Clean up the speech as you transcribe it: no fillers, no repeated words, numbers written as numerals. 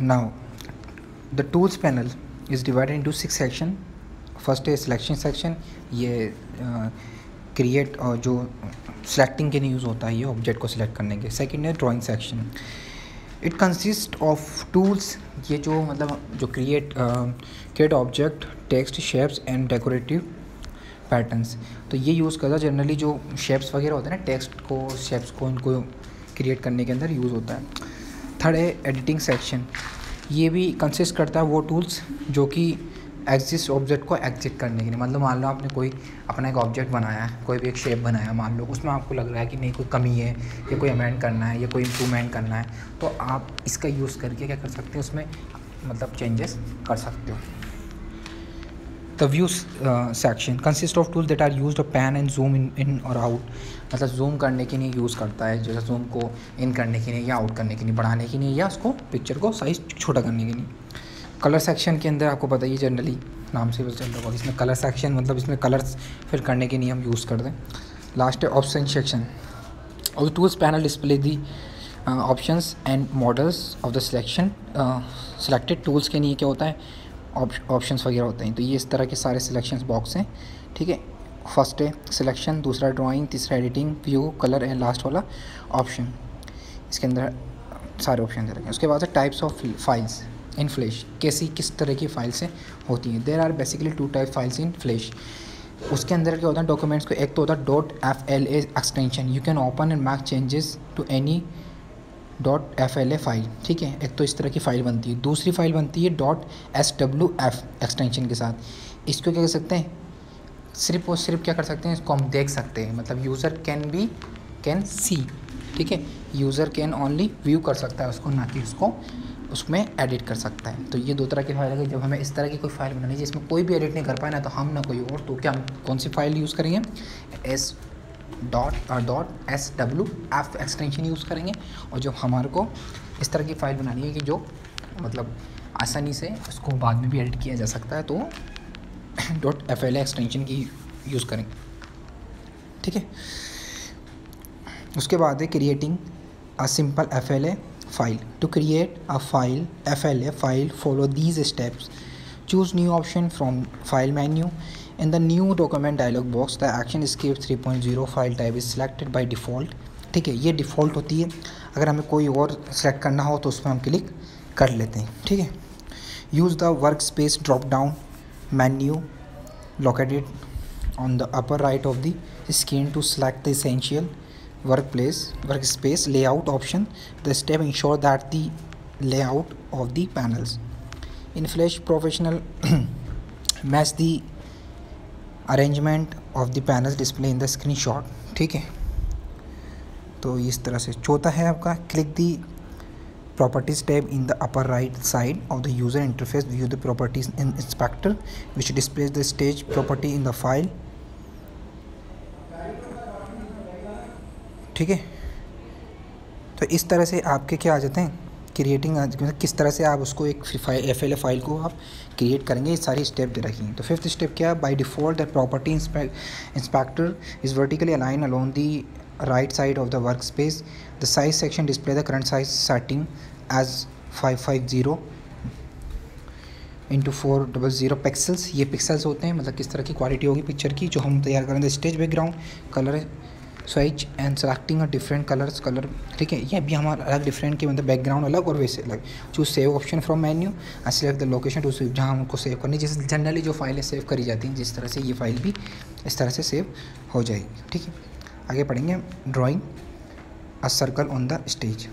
Now the tools panel is divided into 6 section. First है selection section, ये create और जो सिलेक्टिंग के लिए यूज़ होता है ये ऑब्जेक्ट को सिलेक्ट करने के. सेकंड है drawing section. It consist of tools, ये जो मतलब जो create object, text, shapes and decorative patterns. तो ये यूज़ करता है जनरली जो शेप्स वगैरह होते हैं ना, टेक्स्ट को, शेप्स को, इनको क्रिएट करने के अंदर यूज़ होता है. थर्ड है एडिटिंग सेक्शन. ये भी कंसिस्ट करता है वो टूल्स जो कि एग्जिस्ट ऑब्जेक्ट को एग्जिट करने के लिए. मतलब मान लो आपने कोई अपना एक ऑब्जेक्ट बनाया है, कोई भी एक शेप बनाया मान लो, उसमें आपको लग रहा है कि नहीं कोई कमी है, या कोई अमेंड करना है, या कोई इम्प्रूवमेंट करना है, तो आप इसका यूज़ करके क्या कर सकते हो, उसमें मतलब चेंजेस कर सकते हो. The view section consist of tools that are used pan and zoom in और आउट. मतलब जूम करने के लिए यूज़ करता है, जैसे जूम को इन करने के लिए या आउट करने के लिए, बढ़ाने के लिए, या उसको पिक्चर को साइज़ छोटा करने के लिए. कलर सेक्शन के अंदर आपको पता ही जनरली नाम से बस चल रहा होगा, इसमें कलर सेक्शन मतलब इसमें कलर्स फिल करने के लिए हम यूज़ करते हैं. लास्ट है ऑप्शन सेक्शन. और tools panel display the options and models of the selection. Selected tools के लिए क्या होता है, ऑप्शंस वगैरह होते हैं. तो ये इस तरह के सारे सिलेक्शंस बॉक्स हैं. ठीक है, फर्स्ट है सिलेक्शन, दूसरा ड्राइंग, तीसरा editing, view, colour and last वाला ऑप्शन. इसके अंदर सारे ऑप्शन रखें. उसके बाद है types of files in flash. किस तरह की फाइल्स होती हैं. There are basically 2 type files in flash. उसके अंदर क्या होता है डॉक्यूमेंट्स को, एक तो होता है .fla extension, you can open and make changes to any .fla file. ठीक है, एक तो इस तरह की फ़ाइल बनती है. दूसरी फाइल बनती है .swf एक्सटेंशन के साथ. इसको क्या कर सकते हैं, सिर्फ और सिर्फ क्या कर सकते हैं, इसको हम देख सकते हैं. मतलब यूज़र कैन सी. ठीक है, यूज़र कैन ओनली व्यू कर सकता है उसको, ना कि उसको उसमें एडिट कर सकता है. तो ये 2 तरह की फाइल है. जब हमें इस तरह की कोई फाइल बनानी है जिसमें कोई भी एडिट नहीं कर पाए ना, तो हम ना कोई और, तो क्या हम कौन सी फाइल यूज़ करेंगे, .swf एक्सटेंशन यूज़ करेंगे. और जब हमारे को इस तरह की फ़ाइल बनानी है कि जो मतलब आसानी से उसको बाद में भी एडिट किया जा सकता है, तो .fla एक्सटेंशन की यूज़ करेंगे. ठीक है, उसके बाद है creating a simple FLA file. To create a FLA file, follow these steps. Choose new option from file menu. In the new document dialog box, the ActionScript 3.0 file type is selected by default. ठीक है, ये default होती है. अगर हमें कोई और select करना हो तो उसमें हम क्लिक कर लेते हैं. ठीक है, use the work space drop down menu located on the upper right of the screen to select the essential workspace layout option. The step ensure that the layout of the panels in Flash Professional match the arrangement of the panels display in the screenshot. ठीक है, तो इस तरह से. चौथा है आपका click the properties tab in the upper right side of the user interface. View the properties in inspector which displays the stage property in the file. ठीक है, तो इस तरह से आपके क्या आ जाते हैं क्रिएटिंग, किस तरह से आप उसको एक FLA फाइल को आप क्रिएट करेंगे. ये सारी स्टेप दे रखी हैं. तो 5th स्टेप क्या है, by default the property inspector is vertically align along the right side of the workspace. The size section display the current size setting as 550 into 400 pixels. ये पिक्सल्स होते हैं, मतलब किस तरह की क्वालिटी होगी पिक्चर की जो हम तैयार करेंगे. Stage background colour switch and selecting a different colours colour. ठीक है, ये भी हमारा अलग डिफरेंट के मतलब बैकग्राउंड अलग और वैसे अलग. Choose save option from menu and select the location to save, जहाँ हमको सेव करनी, जैसे जनरली जो फाइलें सेव करी जाती हैं जिस तरह से ये फाइल भी इस तरह से सेव हो जाएगी. ठीक है, आगे पढ़ेंगे drawing a circle on the stage.